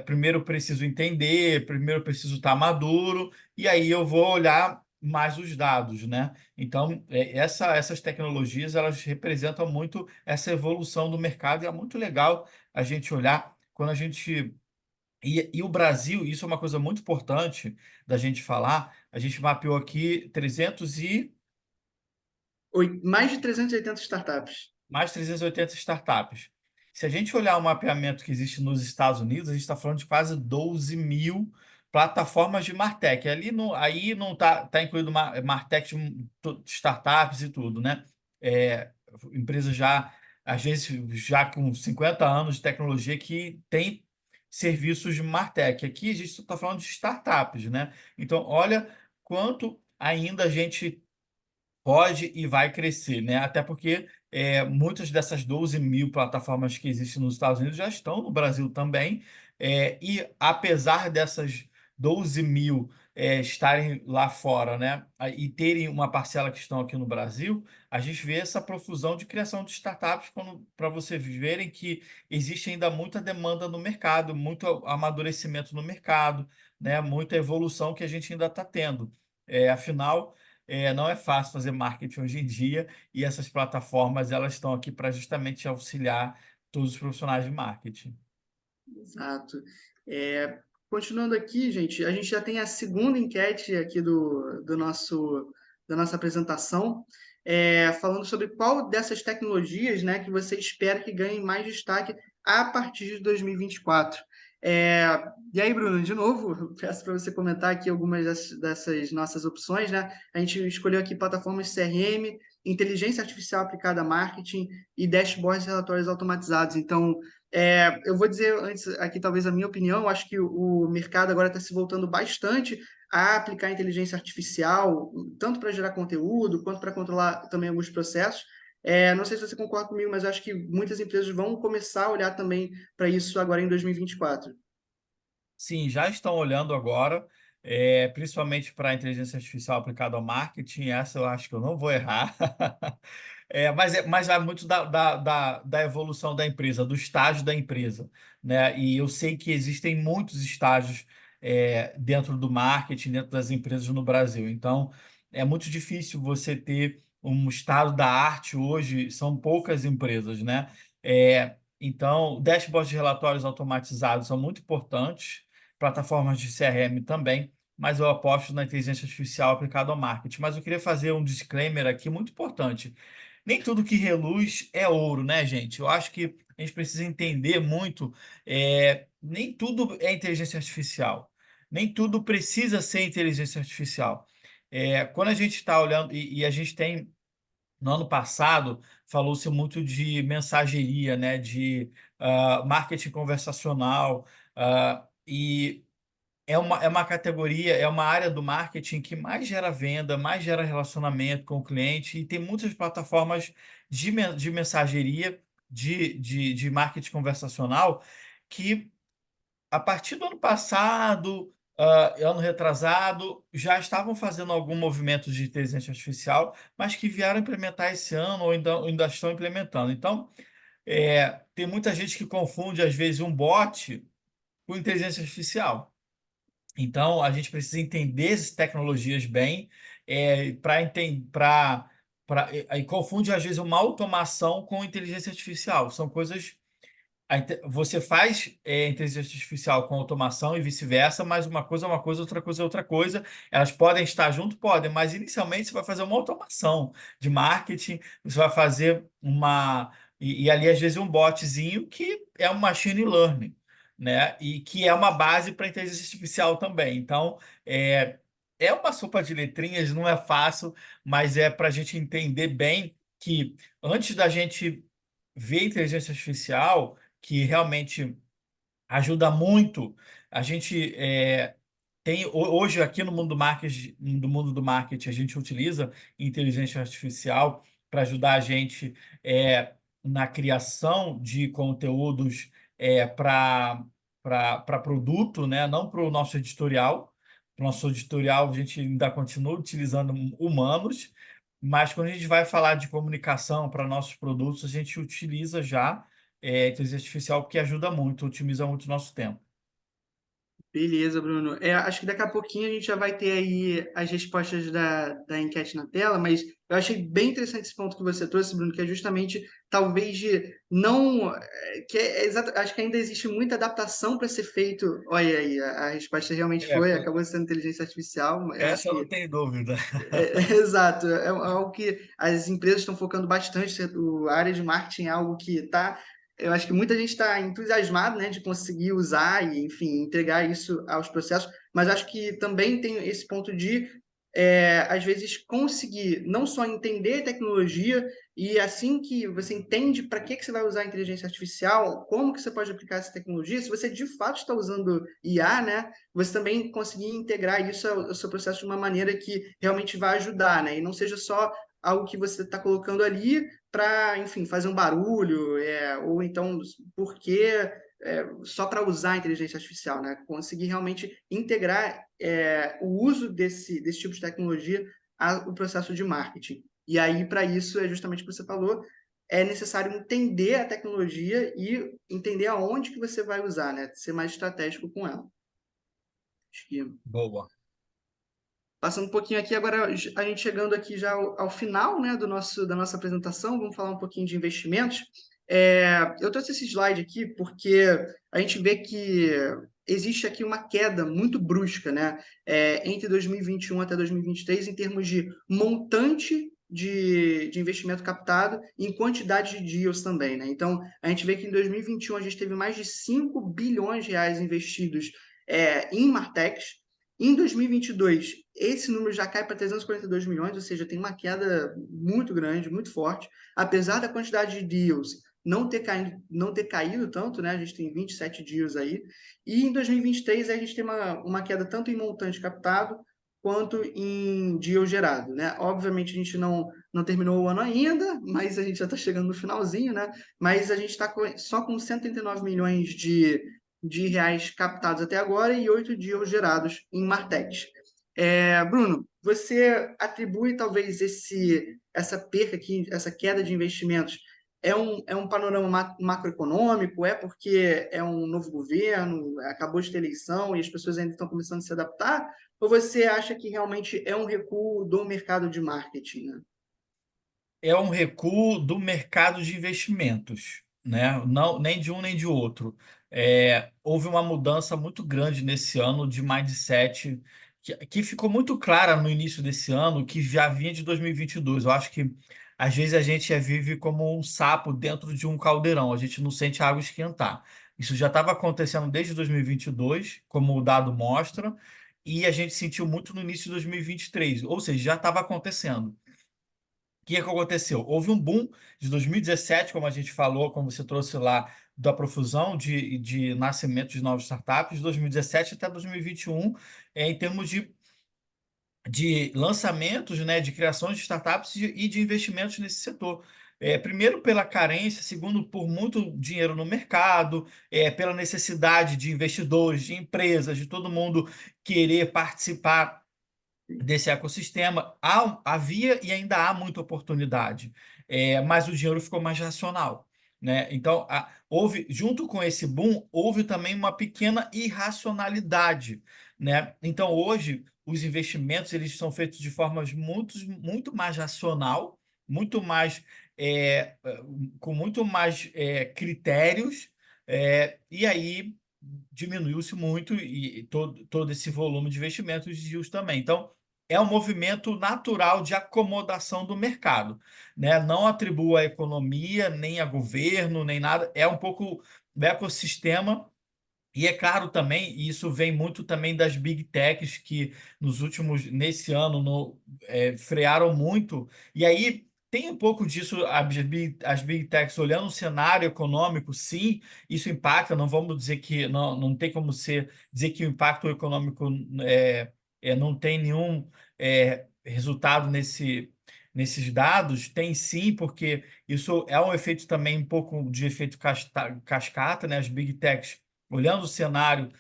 [SPEAKER 2] Primeiro eu preciso entender, primeiro eu preciso estar maduro e aí eu vou olhar mais os dados, né? Então, essas tecnologias, elas representam muito essa evolução do mercado e é muito legal a gente olhar quando a gente... E o Brasil, isso é uma coisa muito importante da gente falar, a gente mapeou aqui 300 e
[SPEAKER 1] Mais de 380 startups.
[SPEAKER 2] mais 380 startups. Se a gente olhar o mapeamento que existe nos Estados Unidos, a gente está falando de quase 12 mil plataformas de Martech. Aí não tá incluído Martech de startups e tudo, né? Empresas já, às vezes, já com 50 anos de tecnologia que tem serviços de Martech. Aqui a gente está falando de startups, né? Então, olha quanto ainda a gente pode e vai crescer, né? Até porque muitas dessas 12 mil plataformas que existem nos Estados Unidos já estão no Brasil também. E apesar dessas 12 mil estarem lá fora, né? E terem uma parcela que estão aqui no Brasil, a gente vê essa profusão de criação de startups para vocês verem que existe ainda muita demanda no mercado, muito amadurecimento no mercado, né? Muita evolução que a gente ainda está tendo. Afinal, não é fácil fazer marketing hoje em dia e essas plataformas elas estão aqui para justamente auxiliar todos os profissionais de marketing.
[SPEAKER 1] Exato. Continuando aqui, gente, a gente já tem a segunda enquete aqui da nossa apresentação, falando sobre qual dessas tecnologias, né, que você espera que ganhe mais destaque a partir de 2024. É, e aí, Bruno, de novo, eu peço para você comentar aqui algumas dessas nossas opções, né? A gente escolheu aqui plataformas CRM, inteligência artificial aplicada a marketing e dashboards e relatórios automatizados. Então, eu vou dizer antes aqui, talvez a minha opinião, eu acho que o mercado agora está se voltando bastante a aplicar inteligência artificial, tanto para gerar conteúdo, quanto para controlar também alguns processos. Não sei se você concorda comigo, mas eu acho que muitas empresas vão começar a olhar também para isso agora em 2024.
[SPEAKER 2] Sim, já estão olhando agora, principalmente para a inteligência artificial aplicada ao marketing. Essa eu acho que eu não vou errar. Mas vai muito da evolução da empresa, do estágio da empresa, né? E eu sei que existem muitos estágios dentro do marketing, dentro das empresas no Brasil. Então, é muito difícil você ter um estado da arte hoje, são poucas empresas, né? Então, dashboards de relatórios automatizados são muito importantes, plataformas de CRM também, mas eu aposto na inteligência artificial aplicada ao marketing. Mas eu queria fazer um disclaimer aqui muito importante. Nem tudo que reluz é ouro, né, gente? Eu acho que a gente precisa entender muito, nem tudo é inteligência artificial, nem tudo precisa ser inteligência artificial. Quando a gente está olhando, e a gente tem, no ano passado, falou-se muito de mensageria, né, de marketing conversacional, e é uma categoria, é uma área do marketing que mais gera venda, mais gera relacionamento com o cliente, e tem muitas plataformas de mensageria, de marketing conversacional, que a partir do ano passado, ano retrasado, já estavam fazendo algum movimento de inteligência artificial, mas que vieram implementar esse ano ou ainda estão implementando. Então, tem muita gente que confunde, às vezes, um bot com inteligência artificial. Então, a gente precisa entender essas tecnologias bem, para entender, e confunde às vezes uma automação com inteligência artificial. São coisas. Você faz inteligência artificial com automação e vice-versa, mas uma coisa é uma coisa, outra coisa é outra coisa. Elas podem estar junto, podem, mas inicialmente você vai fazer uma automação de marketing, você vai fazer uma. E ali, às vezes, um botzinho que é um machine learning, né? E que é uma base para inteligência artificial também. Então, é uma sopa de letrinhas, não é fácil, mas é para a gente entender bem que antes da gente ver inteligência artificial que realmente ajuda muito. A gente hoje aqui no mundo do marketing, a gente utiliza inteligência artificial para ajudar a gente na criação de conteúdos para produto, né? Não para o nosso editorial. Para o nosso editorial, a gente ainda continua utilizando humanos, mas quando a gente vai falar de comunicação para nossos produtos, a gente utiliza já inteligência artificial porque ajuda muito, otimiza muito o nosso tempo.
[SPEAKER 1] Beleza, Bruno. Acho que daqui a pouquinho a gente já vai ter aí as respostas da enquete na tela, mas eu achei bem interessante esse ponto que você trouxe, Bruno, que é justamente talvez de não. Acho que ainda existe muita adaptação para ser feito. Olha aí, a resposta realmente
[SPEAKER 2] É,
[SPEAKER 1] foi, acabou sendo inteligência artificial. Eu acho
[SPEAKER 2] essa eu não
[SPEAKER 1] que
[SPEAKER 2] tenho dúvida.
[SPEAKER 1] exato, é algo que as empresas estão focando bastante. A área de marketing é algo que está. Eu acho que muita gente está entusiasmado, né, de conseguir usar e, enfim, entregar isso aos processos, mas acho que também tem esse ponto de, às vezes, conseguir não só entender a tecnologia e assim que você entende para que você vai usar a inteligência artificial, como que você pode aplicar essa tecnologia, se você de fato está usando IA, né, você também conseguir integrar isso ao seu processo de uma maneira que realmente vai ajudar, né? E não seja só algo que você está colocando ali para, enfim, fazer um barulho, ou então porque só para usar a inteligência artificial, né? Conseguir realmente integrar o uso desse tipo de tecnologia ao processo de marketing. E aí, para isso, é justamente o que você falou, é necessário entender a tecnologia e entender aonde que você vai usar, né? Ser mais estratégico com ela. Acho que
[SPEAKER 2] Boa.
[SPEAKER 1] passando um pouquinho aqui, agora a gente chegando aqui já ao final, né, da nossa apresentação, vamos falar um pouquinho de investimentos. Eu trouxe esse slide aqui porque a gente vê que existe aqui uma queda muito brusca, né, entre 2021 até 2023 em termos de montante de investimento captado em quantidade de deals também, né? Então, a gente vê que em 2021 a gente teve mais de 5 bilhões de reais investidos em Martechs. Em 2022, esse número já cai para 342 milhões, ou seja, tem uma queda muito grande, muito forte. Apesar da quantidade de deals não ter caído tanto, né? A gente tem 27 deals aí. E em 2023 a gente tem uma queda tanto em montante captado quanto em deal gerado, né? Obviamente a gente não terminou o ano ainda, mas a gente já está chegando no finalzinho, né? Mas a gente está só com 139 milhões de reais captados até agora e 8 deals gerados em Martechs. Bruno, você atribui talvez essa perca aqui, essa queda de investimentos, é um panorama macroeconômico? É porque é um novo governo, acabou de ter eleição e as pessoas ainda estão começando a se adaptar? Ou você acha que realmente é um recuo do mercado de marketing, né?
[SPEAKER 2] É um recuo do mercado de investimentos, né? Não, nem de um nem de outro. Houve uma mudança muito grande nesse ano de mindset, que ficou muito clara no início desse ano, que já vinha de 2022. Eu acho que às vezes a gente vive como um sapo dentro de um caldeirão, a gente não sente a água esquentar. Isso já estava acontecendo desde 2022, como o dado mostra, e a gente sentiu muito no início de 2023, ou seja, já estava acontecendo. O que é que aconteceu? Houve um boom de 2017, como a gente falou, como você trouxe lá, da profusão de nascimento de novas startups, de 2017 até 2021, em termos de lançamentos, né, de criação de startups e de investimentos nesse setor. Primeiro, pela carência, segundo, por muito dinheiro no mercado, pela necessidade de investidores, de empresas, de todo mundo querer participar desse ecossistema. Havia e ainda há muita oportunidade, mas o dinheiro ficou mais racional, né? Então, houve, junto com esse boom, houve também uma pequena irracionalidade, né? Então, hoje, os investimentos eles são feitos de formas muito mais racional, muito mais é, com muito mais critérios, e aí diminuiu-se muito e todo esse volume de investimentos de juros também. Então, é um movimento natural de acomodação do mercado, né? Não atribua à economia, nem a governo, nem nada. É um pouco do ecossistema. E é claro também, e isso vem muito também das big techs que nesse ano, frearam muito. E aí tem um pouco disso, as big techs olhando o cenário econômico, sim, isso impacta. Não vamos dizer que não tem como dizer que o impacto econômico não tem nenhum resultado nesses dados. Tem sim, porque isso é um efeito também um pouco de efeito cascata, né? As big techs olhando o cenário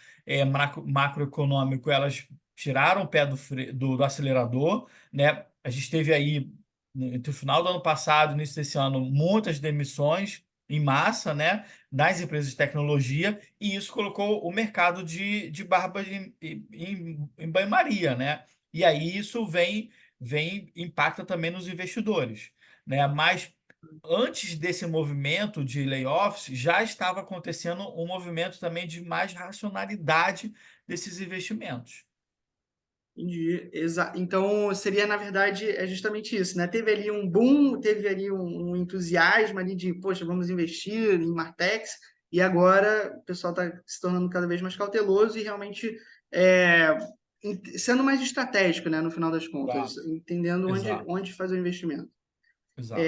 [SPEAKER 2] macroeconômico, elas tiraram o pé do acelerador, né? A gente teve aí, entre o final do ano passado e início desse ano, muitas demissões em massa, né, das empresas de tecnologia, e isso colocou o mercado de barbas em banho-maria, né? E aí isso impacta também nos investidores, né? Mas antes desse movimento de layoffs, já estava acontecendo um movimento também de mais racionalidade desses investimentos.
[SPEAKER 1] Entendi. Então, seria, na verdade, é justamente isso, né? Teve ali um boom, teve ali um entusiasmo ali de, poxa, vamos investir em Martex, e agora o pessoal está se tornando cada vez mais cauteloso e realmente é, sendo mais estratégico, né, no final das contas,
[SPEAKER 2] Exato,
[SPEAKER 1] entendendo
[SPEAKER 2] exato,
[SPEAKER 1] onde fazer o investimento.
[SPEAKER 2] exato.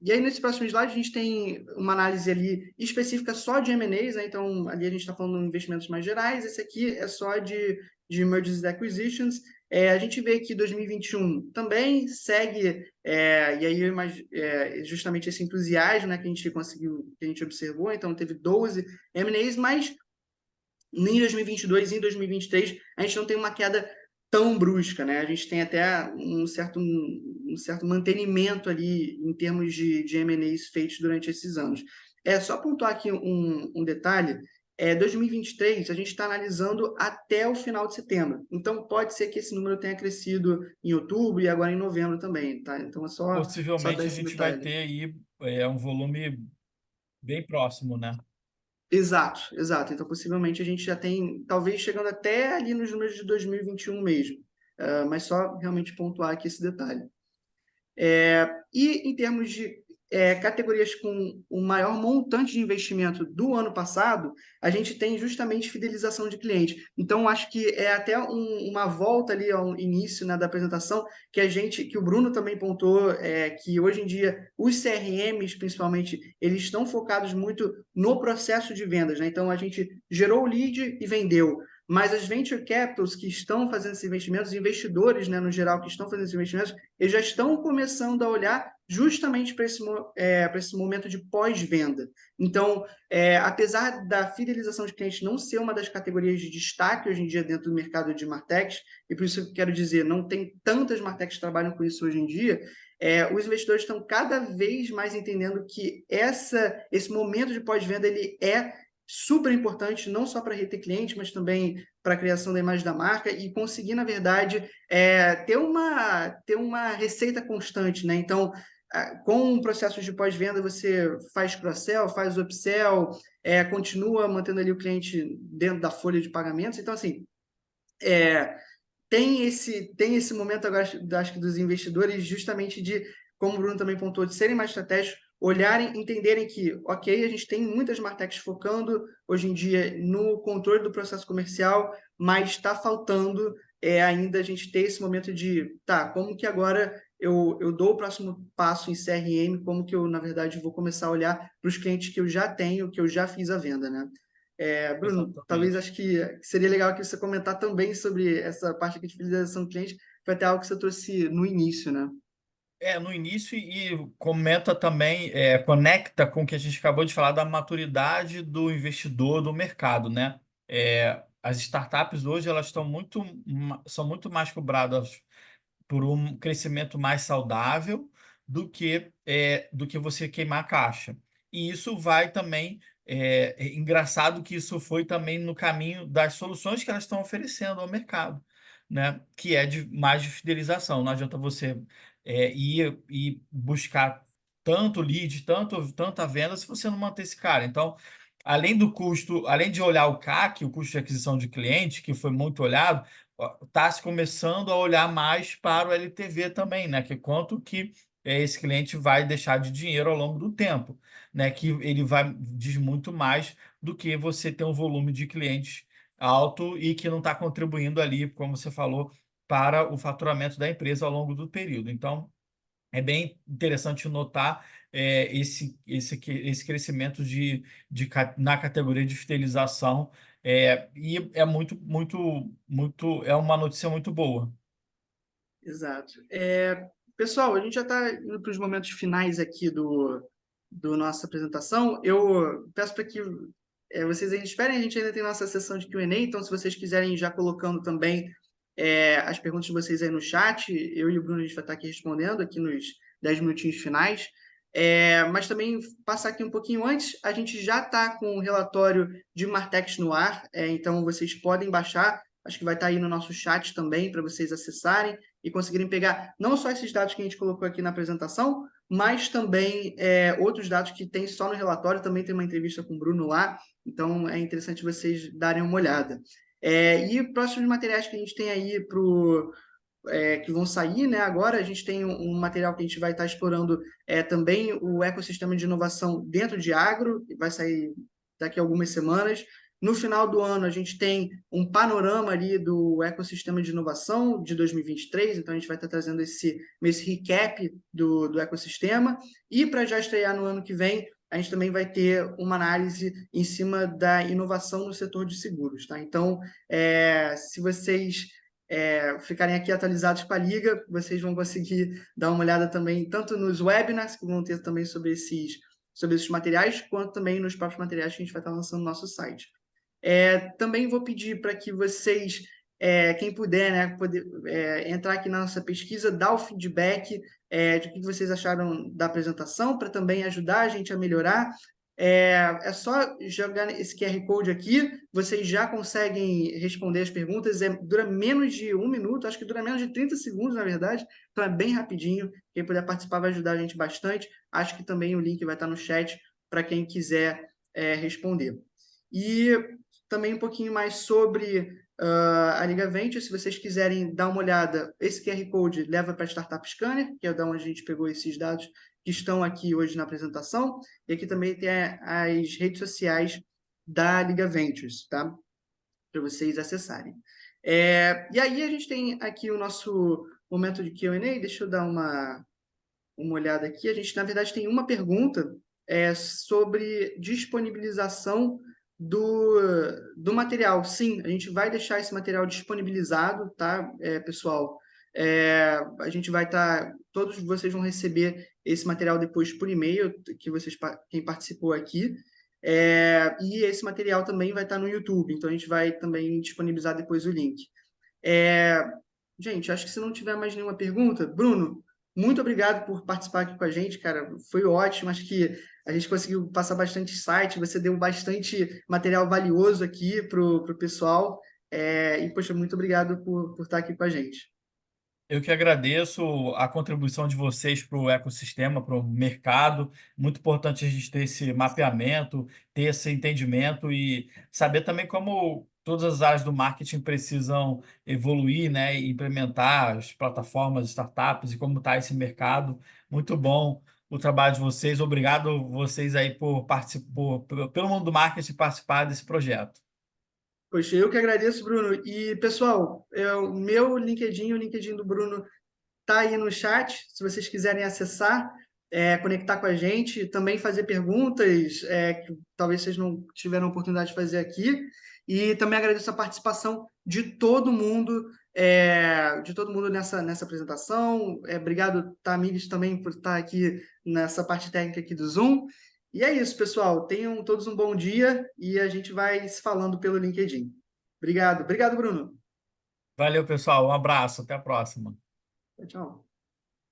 [SPEAKER 1] E aí, nesse próximo slide, a gente tem uma análise ali específica só de M&As, né? Então, ali a gente está falando de investimentos mais gerais, esse aqui é só de Mergers and Acquisitions. A gente vê que 2021 também segue, e aí justamente esse entusiasmo, né, que a gente conseguiu, que a gente observou, então teve 12 M&As, mas em 2022 e em 2023 a gente não tem uma queda tão brusca, né? A gente tem até um certo mantenimento ali em termos de M&As feitos durante esses anos. Só pontuar aqui um detalhe, 2023 a gente está analisando até o final de setembro, então pode ser que esse número tenha crescido em outubro e agora em novembro também, tá? Então só dar
[SPEAKER 2] Possivelmente a
[SPEAKER 1] esse
[SPEAKER 2] gente vai
[SPEAKER 1] detalhe.
[SPEAKER 2] ter aí um volume bem próximo, né?
[SPEAKER 1] Exato, exato. Então, possivelmente, a gente já tem, talvez chegando até ali nos números de 2021 mesmo. Mas só realmente pontuar aqui esse detalhe. E em termos de categorias com o maior montante de investimento do ano passado, a gente tem justamente fidelização de cliente. Então, acho que é até uma volta ali ao início, né, da apresentação, que o Bruno também pontuou, que hoje em dia os CRMs, principalmente, eles estão focados muito no processo de vendas, né? Então, a gente gerou o lead e vendeu. Mas as venture capitals que estão fazendo esses investimentos, os investidores, né, no geral, que estão fazendo esses investimentos, eles já estão começando a olhar justamente para esse momento de pós-venda. Então, apesar da fidelização de clientes não ser uma das categorias de destaque hoje em dia dentro do mercado de Martechs, e por isso eu quero dizer, não tem tantas Martechs que trabalham com isso hoje em dia, os investidores estão cada vez mais entendendo que esse momento de pós-venda ele é super importante, não só para reter cliente, mas também para a criação da imagem da marca e conseguir, na verdade, ter uma receita constante, né? Então, com o processo de pós-venda, você faz cross-sell, faz upsell, continua mantendo ali o cliente dentro da folha de pagamentos. Então, assim, tem esse momento agora, acho que dos investidores, justamente de, como o Bruno também pontuou, de serem mais estratégicos, olharem, entenderem que, ok, a gente tem muitas martechs focando hoje em dia no controle do processo comercial, mas está faltando ainda a gente ter esse momento de, tá, como que agora eu dou o próximo passo em CRM, como que eu, na verdade, vou começar a olhar para os clientes que eu já tenho, que eu já fiz a venda, né? Bruno, talvez
[SPEAKER 2] Exatamente.
[SPEAKER 1] acho que seria legal que você comentar também sobre essa parte aqui de fidelização do cliente, foi até algo que você trouxe no início, né?
[SPEAKER 2] No início e comenta também, conecta com o que a gente acabou de falar da maturidade do investidor do mercado, né? As startups hoje elas estão são muito mais cobradas por um crescimento mais saudável do que você queimar a caixa. E isso vai também. É engraçado que isso foi também no caminho das soluções que elas estão oferecendo ao mercado, né? Que é mais de fidelização. Não adianta você ir e buscar tanto lead, tanta venda, se você não manter esse cara. Então, além do custo, além de olhar o CAC, o custo de aquisição de cliente, que foi muito olhado, está se começando a olhar mais para o LTV também, né? Que quanto que esse cliente vai deixar de dinheiro ao longo do tempo, né? Que ele diz muito mais do que você ter um volume de clientes alto e que não está contribuindo ali, como você falou, para o faturamento da empresa ao longo do período. Então, é bem interessante notar esse crescimento na categoria de fidelização, e é é uma notícia muito boa.
[SPEAKER 1] Exato. Pessoal, a gente já está indo para os momentos finais aqui do nossa apresentação. Eu peço para que vocês ainda esperem, a gente ainda tem nossa sessão de Q&A, então se vocês quiserem ir já colocando também as perguntas de vocês aí no chat, eu e o Bruno a gente vai estar aqui respondendo aqui nos 10 minutinhos finais. Mas também passar aqui um pouquinho antes, a gente já está com o relatório de Martex no ar, então vocês podem baixar, acho que vai estar aí no nosso chat também para vocês acessarem e conseguirem pegar não só esses dados que a gente colocou aqui na apresentação, mas também outros dados que tem só no relatório, também tem uma entrevista com o Bruno lá, então é interessante vocês darem uma olhada. E próximos materiais que a gente tem aí que vão sair, né? Agora a gente tem um material que a gente vai estar explorando também o ecossistema de inovação dentro de agro, que vai sair daqui a algumas semanas. No final do ano, a gente tem um panorama ali do ecossistema de inovação de 2023, então a gente vai estar trazendo esse recap do ecossistema. E para já estrear no ano que vem, a gente também vai ter uma análise em cima da inovação no setor de seguros, tá? Então, se vocês ficarem aqui atualizados com a Liga, vocês vão conseguir dar uma olhada também, tanto nos webinars, que vão ter também sobre esses materiais, quanto também nos próprios materiais que a gente vai estar lançando no nosso site. Também vou pedir para que vocês, quem puder, né, entrar aqui na nossa pesquisa, dar o feedback de o que vocês acharam da apresentação, para também ajudar a gente a melhorar. É só jogar esse QR Code aqui, vocês já conseguem responder as perguntas, dura menos de 1 minuto, acho que dura menos de 30 segundos, na verdade, então é bem rapidinho, quem puder participar vai ajudar a gente bastante, acho que também o link vai estar no chat para quem quiser responder. E também um pouquinho mais sobre a Liga Venture. Se vocês quiserem dar uma olhada, esse QR Code leva para a Startup Scanner, que é da onde a gente pegou esses dados que estão aqui hoje na apresentação. E aqui também tem as redes sociais da Liga Ventures, tá? Para vocês acessarem. E aí a gente tem aqui o nosso momento de Q&A. Deixa eu dar uma olhada aqui. A gente, na verdade, tem uma pergunta sobre disponibilização do material. Sim, a gente vai deixar esse material disponibilizado, tá, pessoal? A gente vai estar... todos vocês vão receber esse material depois por e-mail, que quem participou aqui. E esse material também vai estar no YouTube, então a gente vai também disponibilizar depois o link. É, Gente, acho que se não tiver mais nenhuma pergunta, Bruno, muito obrigado por participar aqui com a gente, cara. Foi ótimo. Acho que a gente conseguiu passar bastante insight. Você deu bastante material valioso aqui para o pessoal. Poxa, muito obrigado por estar aqui com a gente.
[SPEAKER 2] Eu que agradeço a contribuição de vocês para o ecossistema, para o mercado. Muito importante a gente ter esse mapeamento, ter esse entendimento e saber também como todas as áreas do marketing precisam evoluir, né, e implementar as plataformas, startups e como está esse mercado. Muito bom o trabalho de vocês. Obrigado vocês aí por participar, pelo mundo do marketing participar desse projeto.
[SPEAKER 1] Poxa, eu que agradeço, Bruno. E, pessoal, o meu LinkedIn, o LinkedIn do Bruno tá aí no chat, se vocês quiserem acessar, conectar com a gente, também fazer perguntas que talvez vocês não tiveram oportunidade de fazer aqui. E também agradeço a participação de todo mundo nessa apresentação. Obrigado, Tamires, também por estar aqui nessa parte técnica aqui do Zoom. E é isso, pessoal. Tenham todos um bom dia e a gente vai se falando pelo LinkedIn. Obrigado. Obrigado, Bruno.
[SPEAKER 2] Valeu, pessoal. Um abraço. Até a próxima.
[SPEAKER 1] Tchau.